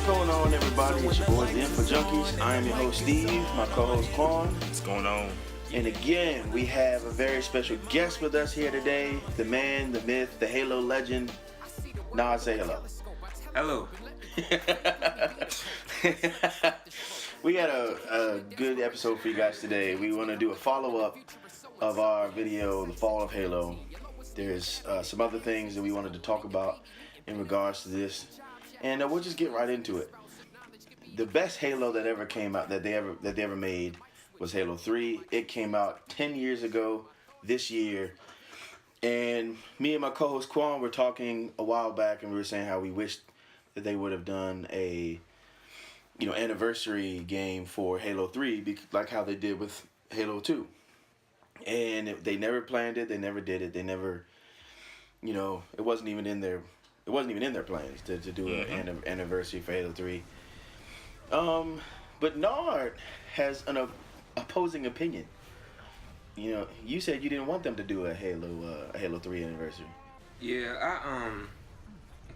going on, everybody? It's your boys, the Info Junkies. I am your host, Steve, my co-host, Quan. What's going on? And again, we have a very special guest with us here today. The man, the myth, the Halo legend. Nah, say hello. Hello. We had a good episode for you guys today. We want to do a follow-up of our video, The Fall of Halo. There's some other things that we wanted to talk about in regards to this. And we'll just get right into it. The best Halo that ever came out, that they ever made, was Halo 3. It came out 10 years ago this year. And me and my co-host Quan were talking a while back, and we were saying how we wished that they would have done a anniversary game for Halo 3, like how they did with Halo 2. And they never planned it, they never did it, they never, it wasn't even in their plans to do an anniversary for Halo 3. But Nard has an opposing opinion. You said you didn't want them to do a Halo 3 anniversary. Yeah,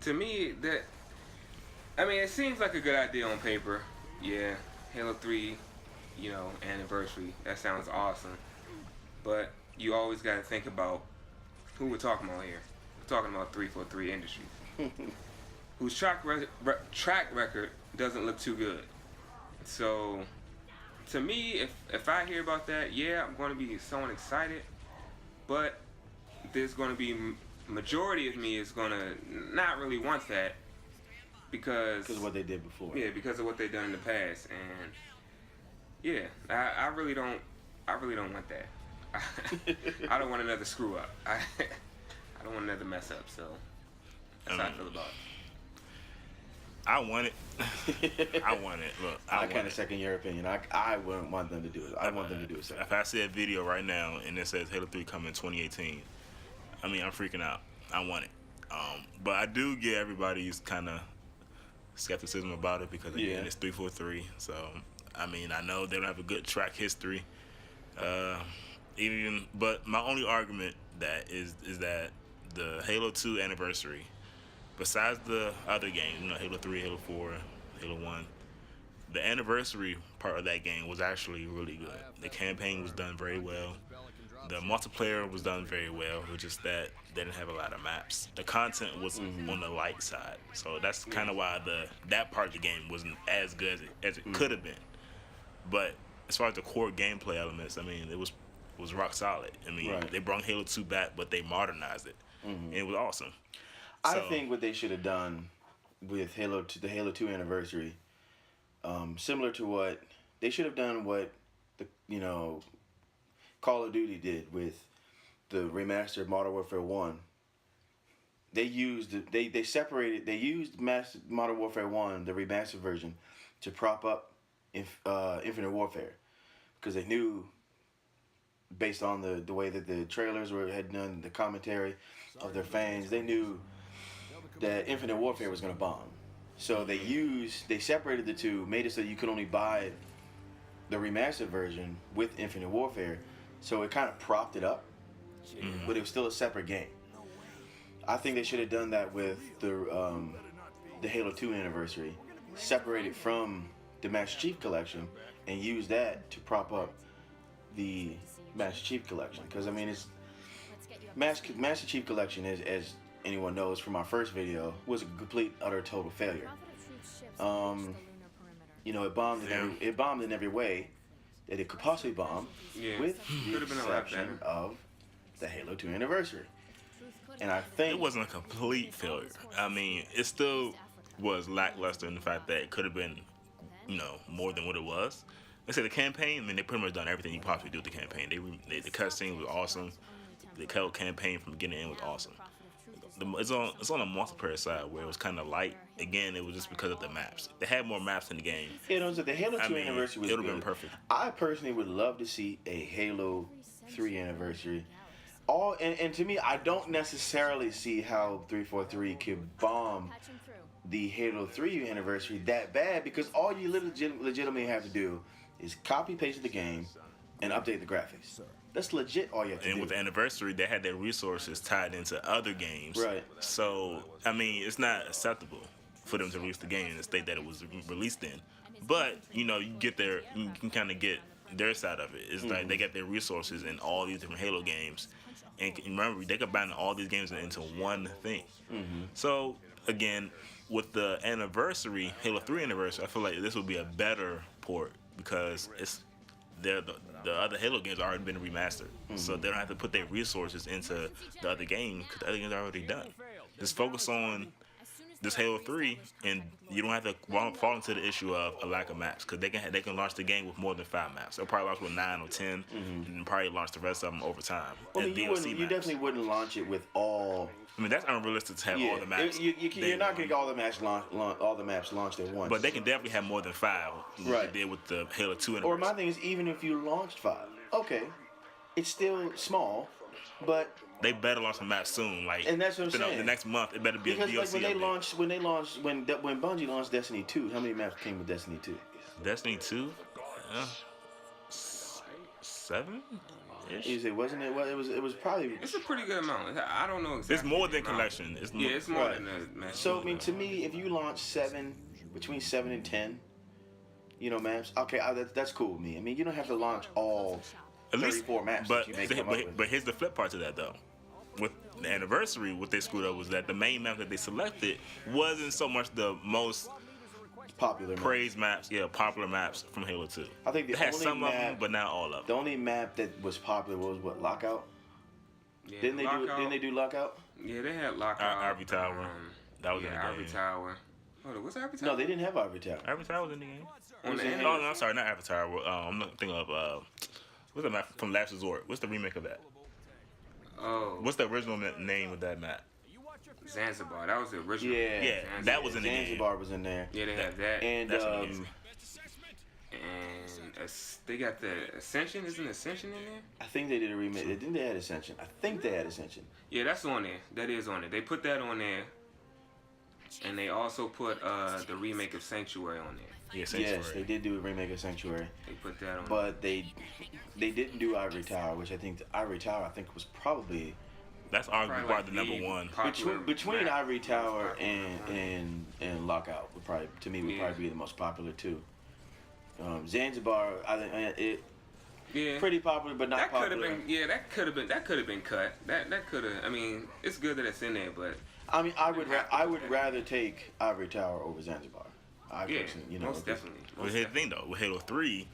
to me it seems like a good idea on paper. Yeah, Halo 3, anniversary. That sounds awesome. But you always got to think about who we're talking about here. We're talking about 343 Industries, whose track record doesn't look too good. So, to me, if I hear about that, yeah, I'm going to be somewhat excited. But there's going to be majority of me is going to not really want that because of what they did before. Yeah, because of what they've done in the past, and yeah, I really don't want that. I don't want another screw up. I don't want another mess up. So that's how I feel about it. I want it. I want it. Look, I kind of second your opinion. I wouldn't want them to do it. I want them to do it. If I see a video right now and it says Halo 3 coming in 2018, I'm freaking out. I want it. But I do get everybody's kind of skepticism about it because again, it's 343. So I know they don't have a good track history. But my only argument is that the Halo 2 anniversary, besides the other games, Halo 3, Halo 4, Halo 1, the anniversary part of that game was actually really good. The campaign was done very well. The multiplayer was done very well. It was just that they didn't have a lot of maps. The content was on the light side. So that's kind of why that part of the game wasn't as good as it could have been. But as far as the core gameplay elements, it was rock solid. They brought Halo 2 back, but they modernized it. And it was awesome. I think what they should have done with the Halo 2 anniversary, similar to what they should have done, what the Call of Duty did with the remastered Modern Warfare 1. They used Modern Warfare 1, the remastered version, to prop up Infinite Warfare, because they knew, based on the way that the trailers had done, the commentary of their fans, they knew that Infinite Warfare was going to bomb. So they separated the two, made it so you could only buy the remastered version with Infinite Warfare. So it kind of propped it up, but it was still a separate game. I think they should have done that with the Halo 2 anniversary, separated from the Master Chief Collection, and use that to prop up the Master Chief Collection. Because it's Master Chief Collection, as anyone knows from our first video, was a complete, utter, total failure. It bombed in every way that it could possibly bomb, with the exception of the Halo 2 anniversary. And I think it wasn't a complete failure. It still was lackluster in the fact that it could have been, more than what it was. Like I said, the campaign, they pretty much done everything you possibly do with the campaign. The cutscene was awesome. The campaign from beginning to end was awesome. It's on the multiplayer side where it was kind of light. Again, it was just because of the maps. They had more maps in the game. The Halo 2 anniversary was good. It would have been perfect. I personally would love to see a Halo 3 anniversary. And to me, I don't necessarily see how 343 could bomb the Halo 3 anniversary that bad, because all you legitimately have to do is copy paste the game and update the graphics. That's legit all you have to do. And with the anniversary, they had their resources tied into other games. Right. So, it's not acceptable for them to release the game in the state that it was released in. But you can kind of get their side of it. It's like they get their resources in all these different Halo games, and remember they combine all these games into one thing. So again, with the anniversary, Halo 3 anniversary, I feel like this would be a better port because the other Halo games already been remastered, so they don't have to put their resources into the other game because the other games are already done. Just focus on this Halo 3, and you don't have to fall into the issue of a lack of maps because they can launch the game with more than 5 maps. They'll probably launch with 9 or 10, and probably launch the rest of them over time. Well, I mean, you definitely wouldn't launch it with all. I mean, that's unrealistic to have all the maps. You're not going to get all the maps launched at once. But they can definitely have more than 5. Like they did with the Halo 2 Or my thing is, even if you launched 5, okay, it's still small, but they better launch some maps soon. Like, and that's what I'm saying. The next month, it better be because a DLC. Because when Bungie launched Destiny 2, how many maps came with Destiny 2? Destiny 2, 7. You say, wasn't it? Well, it was probably. It's a pretty good amount. I don't know exactly. It's more than collection. It's more than the. So I mean, to me, if you launch between 7 and 10, maps, okay, that's cool with me. I mean, you don't have to launch all 34 maps. But here's the flip part to that though. With the anniversary, what they screwed up was that the main map that they selected wasn't so much the most popular maps, popular maps from Halo 2. I think it had some of them, but not all of them. The only map that was popular was what, Lockout? Yeah, didn't they do Lockout? Yeah, they had Lockout. Ivory Tower. That was in the game. Ivory Tower. Oh, what's Ivory Tower? No, they didn't have Ivory Tower. Ivory Tower was in the game. No, I'm sorry, not Ivory Tower. I'm thinking of what's the map from Last Resort? What's the remake of that? Oh. What's the original name of that map? Zanzibar. That was the original. Yeah, that was in the game. Zanzibar was in there. Yeah, they had that. And they got the Ascension. Isn't Ascension in there? I think they did a remake. I think they had Ascension. Yeah, that's on there. That is on there. They put that on there. And they also put the remake of Sanctuary on there. Yeah, Sanctuary. Yes, they did do a remake of Sanctuary. They put that on. But they didn't do Ivory Tower, which I think Ivory Tower was probably. That's arguably like the number one. Between Ivory Tower and Lockout would probably be the most popular too. Zanzibar, I think pretty popular, but not popular. That could have been cut. That could have. I mean, it's good that it's in there, but. I mean, I would rather take Ivory Tower over Zanzibar. Most definitely. But here's the thing though, with Halo 3,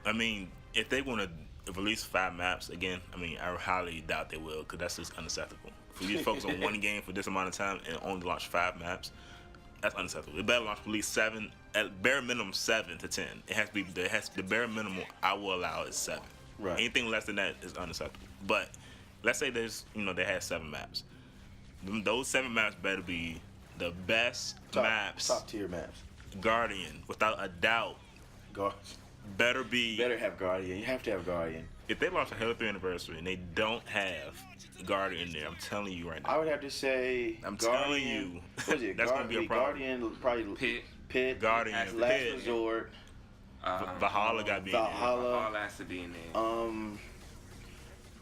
I mean, if they want to release 5 maps again, I mean, I highly doubt they will, because that's just unacceptable. For you to focus on one game for this amount of time and only launch 5 maps, that's unacceptable. They better launch at least 7, at bare minimum 7 to 10. It has to be the bare minimum I will allow is 7. Right. Anything less than that is unacceptable. But let's say they had 7 maps. Those 7 maps better be the best maps. Top tier maps. Guardian, without a doubt. Better have Guardian. You have to have Guardian. If they launch a Halo 3 anniversary and they don't have Guardian in there, I'm telling you right now. I would have to say. Telling you. What is it? That's gonna be a problem. Guardian, probably Pit. Guardian. Last Pit. Resort. Valhalla got to be in there. Valhalla has to be in there.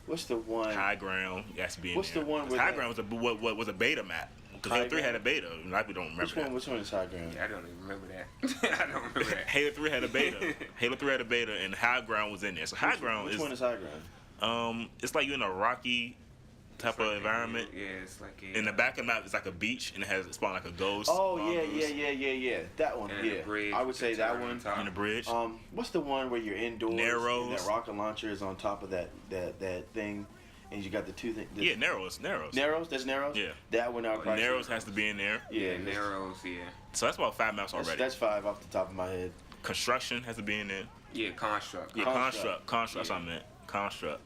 What's the one? High Ground has to be in there. What's the one with High Ground was a beta map. Because Halo 3 had a beta. A lot of people don't remember that. Which one is High Ground? Yeah, I don't even remember that. I don't remember that. Halo 3 had a beta. Halo 3 had a beta, and High Ground was in there. So High Ground Which one is High Ground? It's like you're in a rocky type of environment. It's like in the back of the map, it's like a beach, and it spawned like a ghost. Oh yeah. That one. And yeah, I would say that one. In the bridge. What's the one where you're indoors? Narrows. And that rocket launcher is on top of that thing. And you got the two things. Yeah, Narrows. Narrows? That's Narrows? Yeah. That one out. Narrows has to be in there. Yeah, Narrows, yeah. So that's about 5 maps already. That's 5 off the top of my head. Construction has to be in there. Yeah, Construct. Yeah, Construct. That's what I meant. Construct.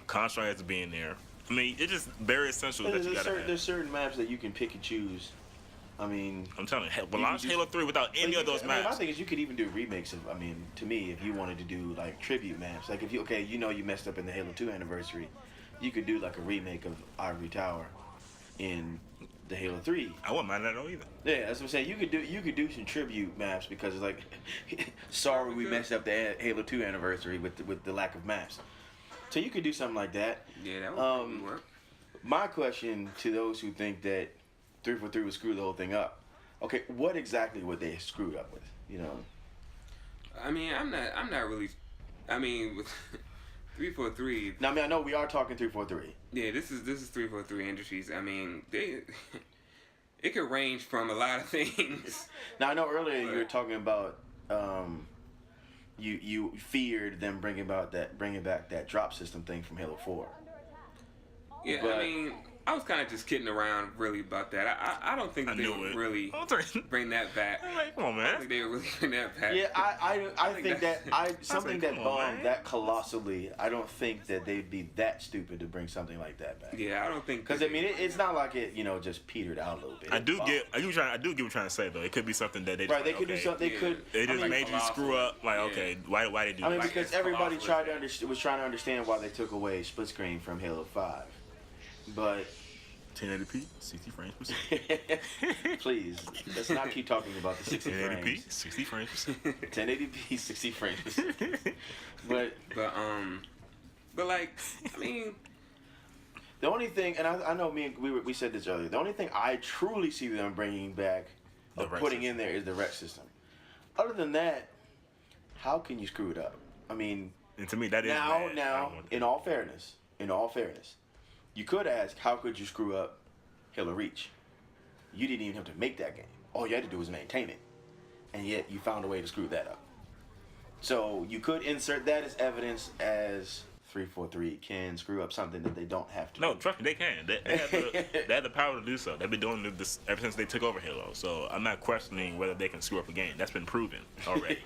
Construct has to be in there. I mean, it's just very essential that you gotta have. There's certain maps that you can pick and choose. I mean, I'm telling you, but launch Halo 3 without any of those maps. My thing is, you could even do remakes of. I mean, to me, if you wanted to do like tribute maps, like if you you messed up in the Halo 2 anniversary, you could do like a remake of Ivory Tower in the Halo 3. I wouldn't mind that at all either. Yeah, that's what I'm saying. You could do some tribute maps because it's like, sorry we messed up the Halo 2 anniversary with the lack of maps. So you could do something like that. Yeah, that would work. My question to those who think that 343 would screw the whole thing up, Okay, what exactly would they screwed up with? I mean, I'm not really. I mean, with 343. Now, I mean, I know we are talking 343. Yeah, this is 343 Industries. I mean, they. It could range from a lot of things. Now, I know earlier you were talking about you feared them bringing back that drop system thing from Halo 4. Yeah, But- I mean, I was kind of just kidding around really about that. I don't think they would really bring that back. I'm like, come on, I don't man. think they would really bring that back. Yeah, I think that something that come on, bombed man. that colossally. I don't think that they'd be that stupid to bring something like that back. Yeah, I don't think. Because I mean, it's not like it just petered out a little bit. I It do bombed. get what you're trying to say though. It could be something that they just Right, they could do something. They yeah. could. They just I mean, made you screw up. Like, Yeah. okay, why they do I mean, that? because it's everybody colossal. was trying to understand why they took away split screen from Halo 5. But 1080p, 60 frames per second. please, let's not keep talking about the 60 1080p, frames. 60 frames per second. 1080p, 60 frames per second. But but like, I mean, the only thing, and I know we said this earlier, the only thing I truly see them bringing back, The or rec putting system. in there, is the rec system. Other than that, how can you screw it up? I mean, And to me, that is bad. I don't now, want in all fairness, you could ask, how could you screw up Halo Reach? You didn't even have to make that game. All you had to do was maintain it, and yet you found a way to screw that up. So you could insert that as evidence as 343 can screw up something that they don't have to. No, trust me, they can. They have the power to do so. They've been doing this ever since they took over Halo. So I'm not questioning whether they can screw up a game. That's been proven already.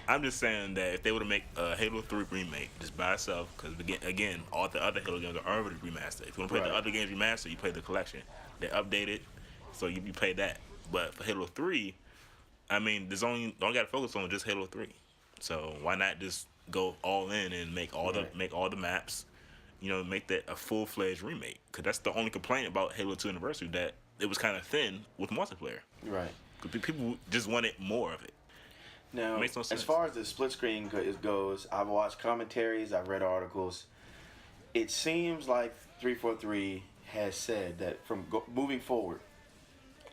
I'm just saying that if they were to make a Halo 3 remake just by itself, because again, all the other Halo games are already remastered. If you want to play the Right. other games remastered, you play the collection. They're updated, so you play that. But for Halo 3, I mean, don't got to focus on just Halo 3. So why not just go all in and make all the maps, make that a full-fledged remake? Because that's the only complaint about Halo 2 Anniversary, that it was kind of thin with multiplayer. Right. 'Cause people just wanted more of it. Now, Makes no sense. as far as the split screen goes, I've watched commentaries, I've read articles. It seems like 343 has said that from moving forward,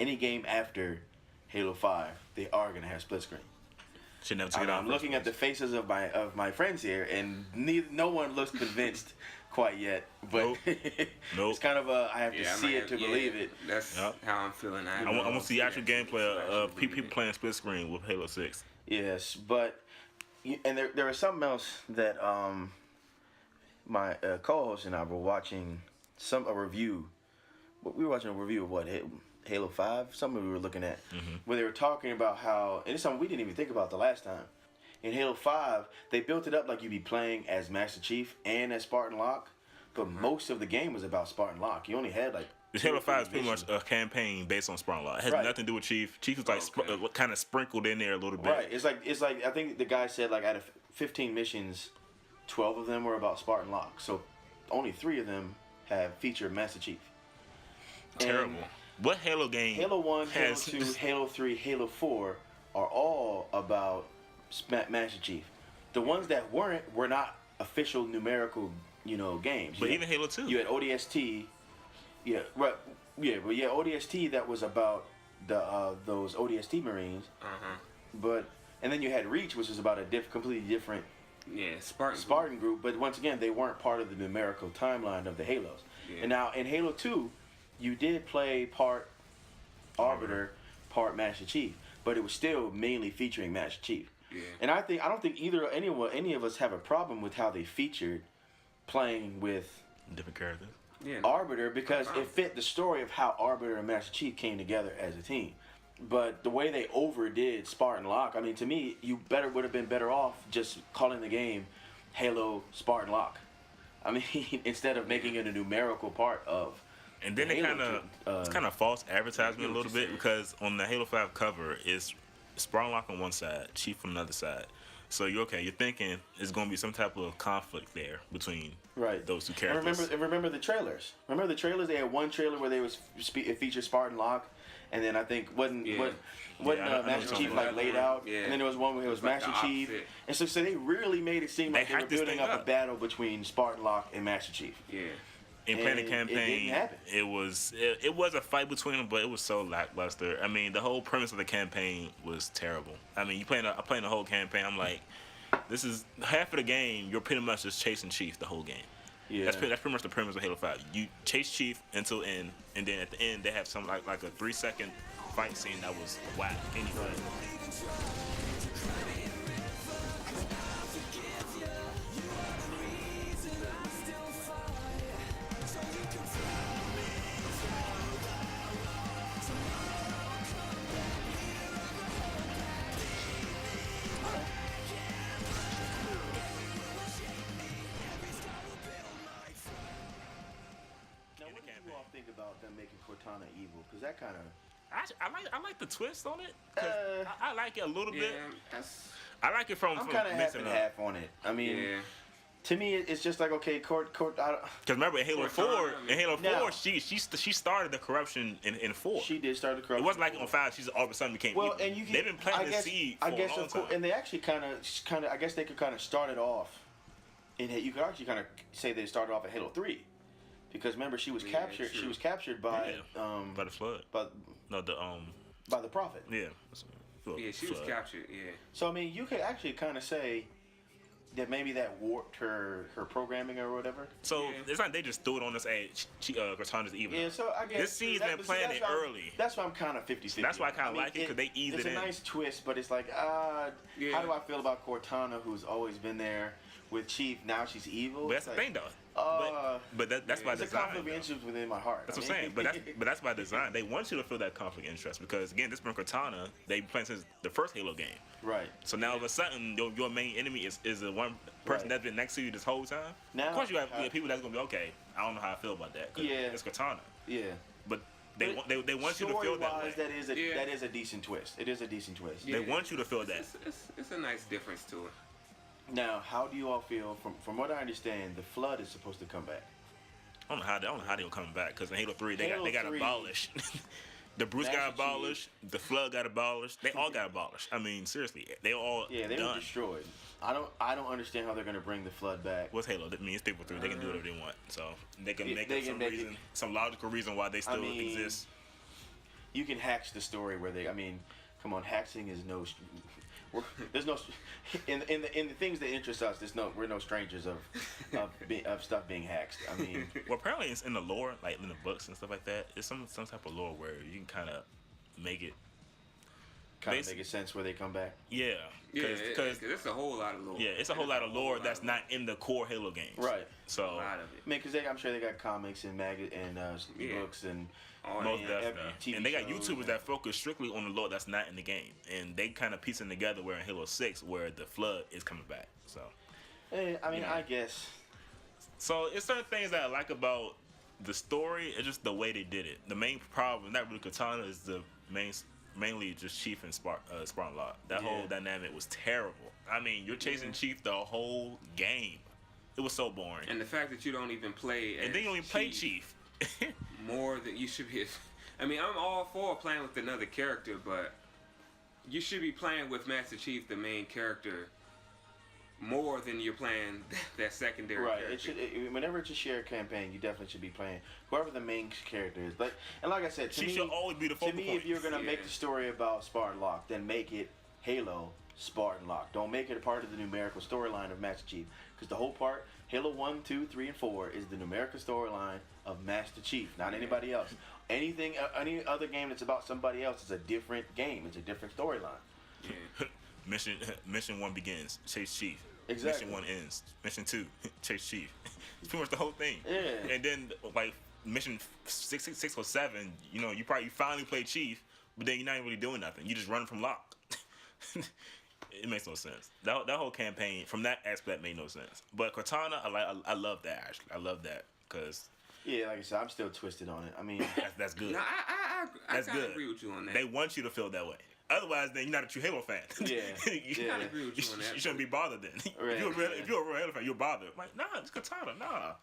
any game after Halo 5, they are going to have split screen. Should never take it out. I'm looking at the faces of my friends here, and no one looks convinced quite yet. But Nope. it's kind of I have to see it to believe it. That's Yep. how I'm feeling. I want to see actual gameplay of people playing split screen with Halo 6. Yes, but and there was something else that my co-host and I were watching a review. We were watching a review of Halo 5, something we were looking at, where they were talking about how, and it's something we didn't even think about the last time. In Halo 5, they built it up like you'd be playing as Master Chief and as Spartan Locke, but most of the game was about Spartan Locke. You only had like This Halo 5 is pretty much a campaign based on Spartan Law. It has Right. nothing to do with Chief. Chief was like kind of sprinkled in there a little bit. Right. It's like I think the guy said like out of 15 missions, 12 of them were about Spartan Locke. So only 3 of them have featured Master Chief. And Terrible. What Halo game? Halo 1, Halo has 2, Halo 3, Halo 4 are all about Master Chief. The ones that weren't were not official numerical, games. But even Halo 2. You had ODST. Yeah, right. Yeah, but ODST that was about those ODST Marines. And then you had Reach, which is about a completely different Spartan group. But once again, they weren't part of the numerical timeline of the Halos. Yeah. And now in Halo 2, you did play part Arbiter, part Master Chief, but it was still mainly featuring Master Chief. Yeah. And I don't think any of us have a problem with how they featured playing with Different characters. Yeah. Arbiter, because it fit the story of how Arbiter and Master Chief came together as a team. But the way they overdid Spartan Locke, I mean, to me, you would have been better off just calling the game Halo Spartan Locke. I mean, instead of making it a numerical part of. And then it's kind of false advertisement a little bit, because on the Halo 5 cover it's Spartan Locke on one side, Chief on the other side. So you're thinking there's going to be some type of conflict there between those two characters. And remember the trailers. Remember the trailers? They had one trailer where it featured Spartan Locke, and then I think wasn't Master Chief like laid out, and then there was one where it was Master Chief, and so they really made it seem like they were building up a battle between Spartan Locke and Master Chief. Yeah. In playing the It campaign, didn't happen. it was a fight between them, but it was so lackluster. I mean, the whole premise of the campaign was terrible. I mean, I'm playing the whole campaign. I'm like, this is half of the game. You're pretty much just chasing Chief the whole game. Yeah. That's pretty much the premise of Halo 5. You chase Chief until end, and then at the end they have some like a 3-second fight scene that was whack. Anyway. Now, what do you all think about them making Cortana evil? Because that kind of I like the twist on it. 'Cause I like it a little bit. Yeah, that's I like it from I'm kind of half mixing and up. half on it. I mean, yeah. to me, it's just like okay, Because remember in Halo Cortana, 4, I mean, in Halo 4, now- she started the corruption in 4. she did start the corruption. It wasn't like on 5 she's all of a sudden became Well, evil. and you can. They've been planting I the guess, seed I for guess a long of course, time. and they actually kind of. I guess they could kind of start it off. You could actually kind of say they started off at Halo 3, because remember she was Yeah, captured. true. She was captured by By the flood. by No, by the Prophet. yeah. Yeah, she was Flood. captured. Yeah. So I mean, you could actually kind of say that maybe that warped her programming or whatever. So Yeah. it's like they just threw it on us. Hey, Cortana's evil. Yeah, so I guess This seed's been but see, planted that's why early. That's why I'm kind of 50-50. That's why I kinda like it, 'cause they eased it's it a in. nice twist, but it's like, Yeah. how do I feel about Cortana, who's always been there with Chief? Now she's evil. But that's It's the like, thing, though. But that's by It's a design. conflict of though. interest within my heart. That's I what I'm mean- saying. But that's by design. They want you to feel that conflict of interest because again, this been Cortana. They've been playing since the first Halo game. right. So now all of a sudden your main enemy is the one person Right. that's been next to you this whole time. Now- of course you have people that's gonna be okay. I don't know how I feel about that. 'Cause Yeah. it's Cortana. Yeah. But they want you to feel that Story-wise, way. Yeah. that is a decent twist. It is a decent twist. Yeah. They want you to feel that. It's a nice difference to it. Now, how do you all feel? From what I understand, the Flood is supposed to come back. I don't know how they were coming back because in Halo 3 they Halo got 3, abolished. The Bruce Master got Chief. abolished. The Flood got abolished. They all got abolished. I mean, seriously, they all Yeah, they were done. destroyed. I don't understand how they're gonna bring the Flood back. What's Halo? That means people 3. They can do whatever they want. So they can Yeah, make they up can some make reason, it- some logical reason why they still mean, exist. You can hatch the story where they. I mean, come on, hatching is no. There's no in the things that interest us. We're no strangers of stuff being hacked. I mean, Well, apparently it's in the lore, like in the books and stuff like that. It's some type of lore where you can kind of make it. kind of Basi- make sense where they come back. Yeah, Yeah, because it's a whole lot of lore. yeah, it's a whole lot of lore that's not in the core Halo games. Right. a So lot of it. I mean, because I'm sure they got comics and Yeah. books and Oh, most yeah. definitely, TV and they got shows YouTubers and- that focus strictly on the lore that's not in the game, and they kind of piecing together where in Halo 6 where the Flood is coming back. So. I mean, Yeah. I guess. So it's certain things that I like about the story. It's just the way they did it. The main problem, not really Katana, is mainly just Chief and Spartan Law. That whole Yeah. dynamic was terrible. I mean, you're chasing Chief the whole game. It was so boring. And the fact that you don't even play as And then you don't even play Chief. more than you should be. I mean, I'm all for playing with another character, but you should be playing with Master Chief, the main character, more than you're playing that secondary Right. character. Whenever it's a shared campaign, you definitely should be playing whoever the main character is. But and like I said, to She me, should always be the to focal me, point. if you're gonna Yeah. make the story about Spartan Lock, then make it Halo Spartan Lock. Don't make it a part of the numerical storyline of Master Chief, because the whole part, Halo 1, 2, 3, and 4, is the numerical storyline of Master Chief, not anybody else. Any other game that's about somebody else is a different game. It's a different storyline. Yeah. Mission 1 begins. Chase Chief. Exactly. Mission 1 ends. Mission 2. Chase Chief. It's pretty much the whole thing. Yeah. And then like mission 6 or 7, you finally play Chief, but then you're not even really doing nothing. You just running from Locke. It makes no sense. That whole campaign from that aspect made no sense. But Cortana, I love that actually. I love that because Yeah, like I said, I'm still twisted on it. I mean, that's good. No, I That's kind of good. agree with you on that. They want you to feel that way. Otherwise, then you're not a true Halo fan. Yeah. you, Yeah. I agree with you on that. you shouldn't be bothered then. Right. If you're a real Halo fan, you're bothered. Like, nah, it's Katana. Nah. I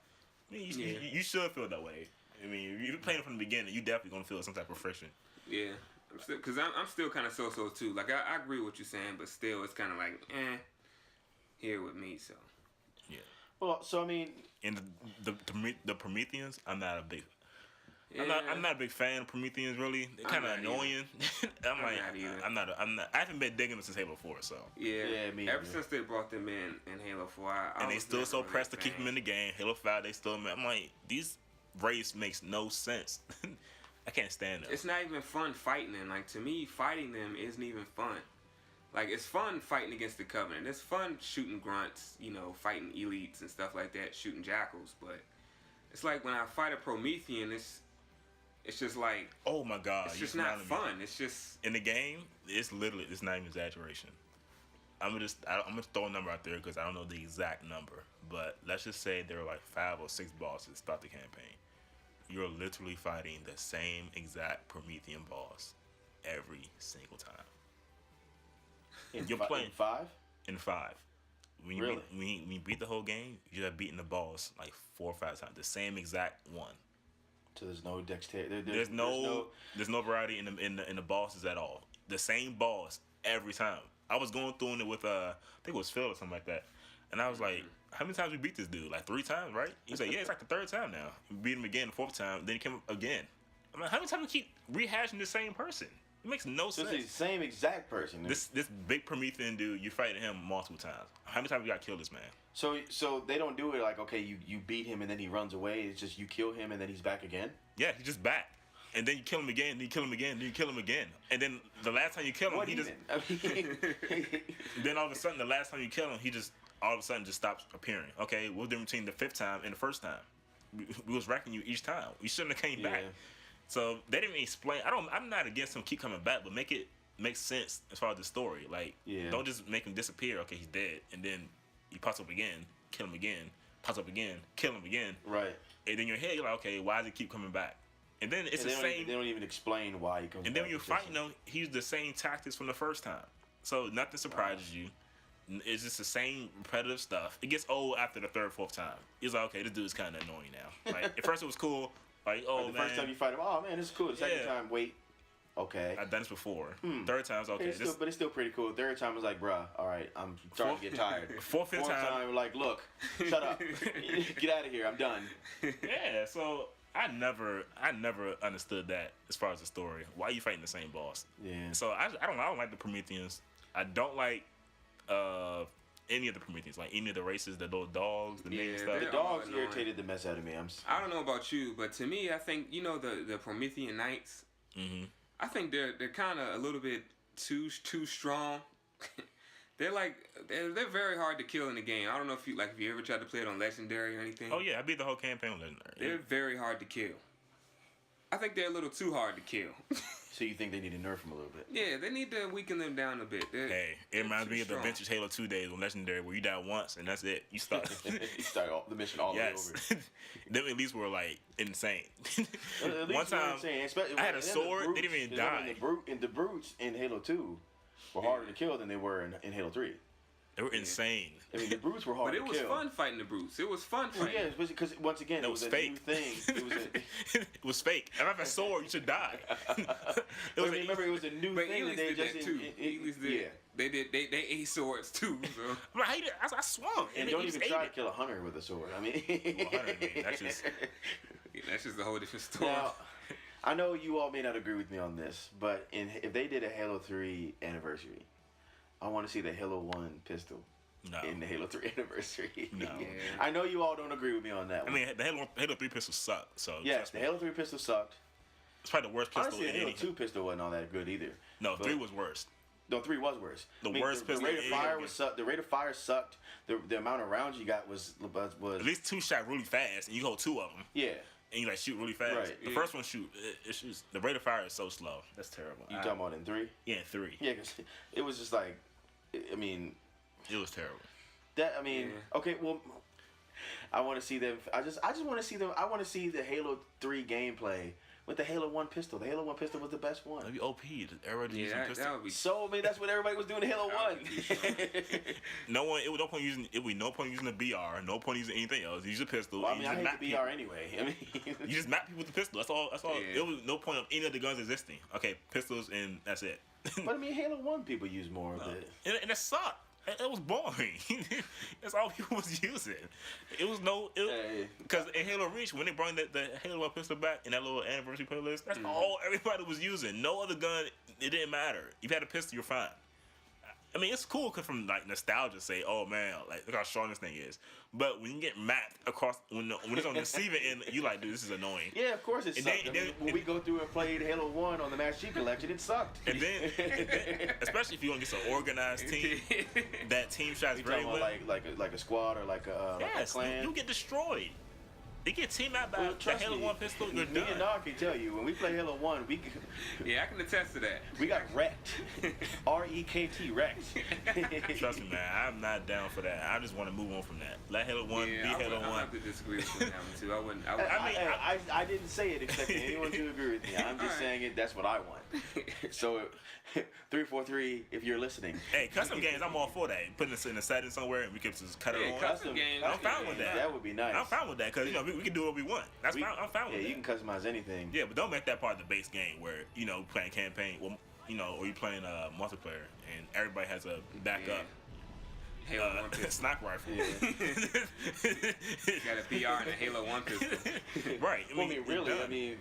mean, Yeah. you should feel that way. I mean, if you're playing from the beginning, you definitely gonna feel some type of friction. Yeah, because I'm still kind of so too. Like I agree with what you're saying, but still it's kind of like here with me. So Yeah. Well, so I mean, And the Prometheans, I'm not a big. Yeah. I'm not a big fan of Prometheans. Really, they're kind of not either. annoying. I'm not either. I'm not. I haven't been digging them since Halo 4. So. Yeah, me ever either. since they brought them in Halo 4, I And they was still never so really pressed a to keep fan. them in the game. Halo 5, they still. I'm like, these race makes no sense. I can't stand them. It's not even fun fighting them. Like, to me, fighting them isn't even fun. Like, it's fun fighting against the Covenant. It's fun shooting grunts, you know, fighting elites and stuff like that, shooting jackals. But it's like when I fight a Promethean, it's just like, Oh my god, it's you just not smiling me. fun. It's just, In the game, it's not even exaggeration. I'm gonna throw a number out there because I don't know the exact number, but let's just say there were like 5 or 6 bosses throughout the campaign. You're literally fighting the same exact Promethean boss every single time. You're playing in 5. in 5. When you Really? when you beat the whole game, you have beaten the boss like 4 or 5 times. The same exact one. So there's no dexterity. There's no variety in the bosses at all. The same boss every time. I was going through it with I think it was Phil or something like that, and I was like, "How many times we beat this dude? Like 3 times, right?" He's like, "Yeah, it's like the 3rd time now." We beat him again the 4th time. Then he came up again. I'm like, "How many times we keep rehashing the same person? It makes no So sense." it's the same exact person. This big Promethean dude, you fighting him multiple times. How many times you got to kill this man? So they don't do it like, okay, you beat him and then he runs away. It's just you kill him and then he's back again. Yeah, he's just back. And then you kill him again, then you kill him again, then you kill him again. And then the last time you kill him, What he even? just I mean, then all of a sudden the last time you kill him, he just all of a sudden just stops appearing. Okay, what's the difference between the 5th time and the 1st time? We was wrecking you each time. You shouldn't have came back. Yeah. So they didn't even explain. I'm not against him keep coming back, but make it make sense as far as the story. Like, Yeah. don't just make him disappear. Okay, he's dead, and then he pops up again, kill him again, pops up again, kill him again. right. And in your head, you're like, okay, why does he keep coming back? And then it's And the same. They don't even explain why he comes. And then back. when you're It's just fighting him, he used the same tactics from the 1st time. So nothing surprises you. It's just the same repetitive stuff. It gets old after the 3rd, 4th time. It's like, okay, this dude's kind of annoying now. Like, at first it was cool. Like, oh, the man. first time you fight him, oh man, this is cool. The second Yeah. time, wait, okay. I've done this before. 3rd time's okay. But it's still pretty cool. Third time was like, bruh, all right, I'm starting to get tired. 4th, 5th time. like, look, shut up, get out of here, I'm done. Yeah, so I never understood that as far as the story. Why are you fighting the same boss? Yeah. So I don't like the Prometheans. I don't like any of the Prometheans, like any of the races, the little dogs, the nigga Yeah, stuff. The they're dogs all annoying. irritated the mess out of me. I don't know about you, but to me, I think, you know, the Promethean Knights, I think they're kind of a little bit too strong. they're very hard to kill in the game. I don't know if you ever tried to play it on Legendary or anything. Oh yeah, I beat the whole campaign on Legendary. They're very hard to kill. I think they're a little too hard to kill. So you think they need to nerf them a little bit? Yeah, they need to weaken them down a bit. Hey, it reminds me of the Vintage Halo 2 days on Legendary where you die once and that's it. You start. You start the mission all Yes. the way Them at least were like insane. over. At least One you know what I'm time, saying, especially- I had a and then sword, the they didn't even brutes, die. And the brutes in Halo 2 were harder to kill than they were in Halo 3. They were insane. I mean, the brutes were But hard it to was kill. fun fighting the brutes. It was fun Well, fighting. yeah, because once again, It it was was a fake. new thing. It was a, It was fake. If I have a sword, you should die. It was remember, it was a new But thing Elise that they did just that too. Elise did. Yeah. They did. They ate swords too. So. I'm like, I swung. And it don't just even ate try it. to kill a hunter with a sword. I mean, Well, 100, man, that's just- Yeah, that's just a whole different story. now, I know you all may not agree with me on this, but if they did a Halo 3 anniversary, I want to see the Halo 1 pistol No. in the Halo 3 anniversary. No. Yeah. I know you all don't agree with me on that I one. mean, the Halo 3 pistol sucked. So Yes, trust the me. Halo 3 pistol sucked. It's probably the worst pistol Honestly, the in Halo any. 2 pistol wasn't all that good either. No, But- 3 was worse. No, 3 was worse. The worst the pistol rate of in fire any was game. sucked. The rate of fire sucked. The amount of rounds you got was At least 2 shot really fast, and you hold 2 of them, yeah. and you like shoot really fast. Right. The Yeah. first one it shoots. The rate of fire is so slow. That's terrible. You talking about in 3? Yeah, 3. Yeah, because it was just like, I mean, It was terrible. Yeah. Okay, well, I want to see them. I just want to see them. I want to see the Halo 3 gameplay with the Halo 1 pistol. The Halo 1 pistol was the best one. That'd be OP. Everybody using Yeah, pistol. that would be. So I mean, that's what everybody was doing in Halo 1. No one. It was no point using. It would no point using the BR. No point using anything else. Use a pistol. Well, I and mean, you I just hate the map BR anyway. I mean, people. You just map people with the pistol. That's all. That's all. Yeah. It was no point of any of the guns existing. Okay, pistols and that's it. but I mean, Halo 1 people use more of it. And it sucked. It was boring. That's all people was using. It was no, because in Halo Reach, when they brought the Halo 1 pistol back in that little anniversary playlist, that's all everybody was using. No other gun, it didn't matter. If you had a pistol, you're fine. I mean, it's cool because from like nostalgia, say, oh man, like look how strong this thing is. But when you get mapped across, when it's on the receiving end, you like, dude, this is annoying. Yeah, of course it sucked. When we go through and played Halo 1 on the Master Chief Collection, it sucked. And then, especially if you want to get some organized team, that team shots very well. Like a squad or like a clan. You get destroyed. They get team out by the Halo 1 pistol, you're done. Me and Nog can tell you, when we play Halo 1, yeah, I can attest to that. We got wrecked. R-E-K-T, wrecked. Trust me, man, I'm not down for that. I just want to move on from that. Let Halo 1 be Halo 1. I have to disagree with you on that one, too. I didn't say it expecting anyone to agree with me. I'm just saying it. That's what I want. So, 343, if you're listening. Hey, custom games, I'm all for that. Putting this in a setting somewhere and we can just cut it on. Custom games, I'm fine with that. That would be nice. I'm fine with that because we can do what we want. I'm fine with that. Yeah, you can customize anything. Yeah, but don't make that part of the base game where playing campaign, or you playing multiplayer and everybody has a backup. Halo 1 pistol. Sniper rifle. Yeah. You got a BR and a Halo 1 pistol. Right. I mean,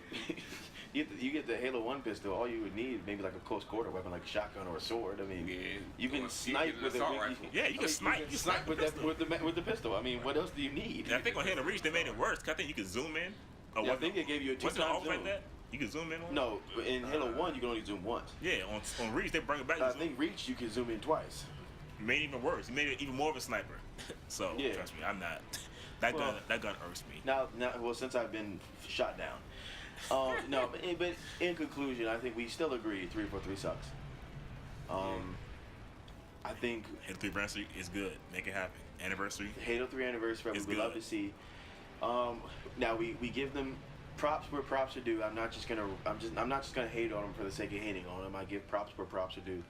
you get the Halo 1 pistol, all you would need maybe like a close quarter weapon like a shotgun or a sword. I mean, you can snipe with a rifle. Yeah, you can snipe. You snipe with the pistol. I mean, what else do you need? And I think on Halo Reach they made it worse. Cause I think you could zoom in. I think they gave you a 2-time zoom. Like that? You can zoom in on it? No, in Halo 1 you can only zoom once. Yeah, on Reach they bring it back. I think Reach you can zoom in twice. Made it even worse. He made it even more of a sniper. So trust me, I'm not. That gun irks me. Now, well, since I've been shot down. No, but in conclusion, I think we still agree 343 sucks. I think Halo 3 Anniversary is good. Make it happen. Anniversary. Halo 3 Anniversary, we would love to see. Now we give them props where props are due. I'm not just gonna hate on them for the sake of hating on them. I give props where props are due.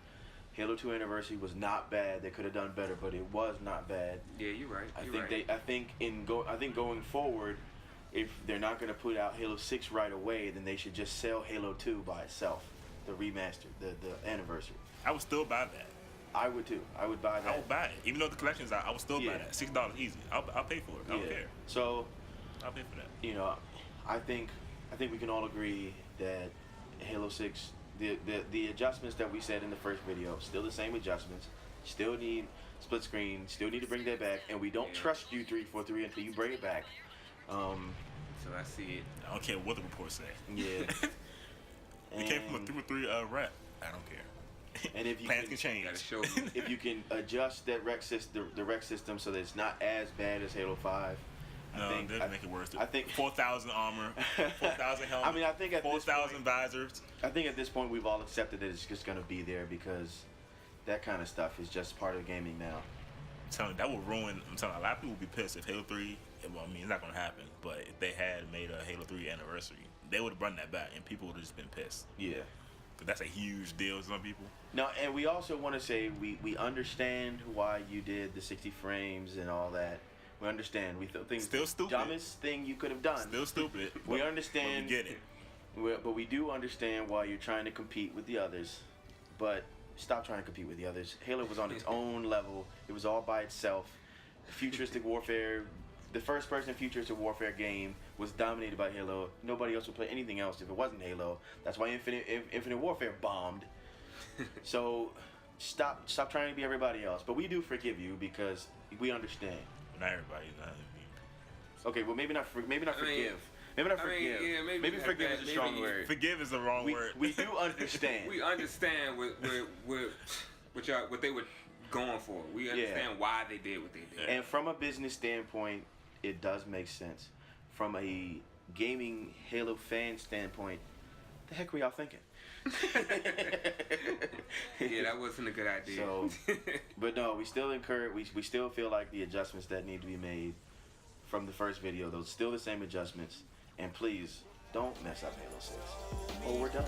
Halo 2 Anniversary was not bad. They could have done better, but it was not bad. Yeah, you're right. I think going forward, if they're not going to put out Halo 6 right away, then they should just sell Halo 2 by itself, the remaster, the Anniversary. I would still buy that. I would too. I would buy that. I would buy it, even though the collection's out. I would still buy that. $6 easy. I'll pay for it. I don't care. So, I'll pay for that. I think we can all agree that Halo 6. The adjustments that we said in the first video, still the same adjustments. Still need split screen. Still need to bring that back, and we don't trust you 343 until you bring it back. So I see it. I don't care what the reports say. Yeah. It came from a 343 rep. I don't care. And if you plans can change. If you can adjust that the rec system so that it's not as bad as Halo 5. No, it doesn't make it worse. I think 4,000 armor, 4,000 helmets. I mean, I think at 4,000 visors. I think at this point we've all accepted that it's just going to be there because that kind of stuff is just part of gaming now. I'm telling you, that will ruin. I'm telling you, a lot of people would be pissed if Halo 3. Well, I mean, it's not going to happen. But if they had made a Halo 3 Anniversary, they would have run that back, and people would have just been pissed. Yeah. But that's a huge deal to some people. No, and we also want to say we understand why you did the 60 frames and all that. We understand. We think still stupid. Dumbest thing you could have done. Still stupid. We understand. We get it. But we do understand why you're trying to compete with the others. But stop trying to compete with the others. Halo was on its own level. It was all by itself. Futuristic warfare. The first-person futuristic warfare game was dominated by Halo. Nobody else would play anything else if it wasn't Halo. That's why Infinite Warfare bombed. So stop trying to be everybody else. But we do forgive you because we understand. Not everybody. Okay, well maybe not forgive. Maybe not forgive. Yeah, maybe forgive is a strong word. Forgive is the wrong word. We do understand. We understand what they were going for. We understand why they did what they did. And from a business standpoint, it does make sense. From a gaming Halo fan standpoint, the heck were y'all thinking? Yeah, that wasn't a good idea. So, but no, we still we still feel like the adjustments that need to be made from the first video, those still the same adjustments. And please don't mess up Halo 6 or we're done.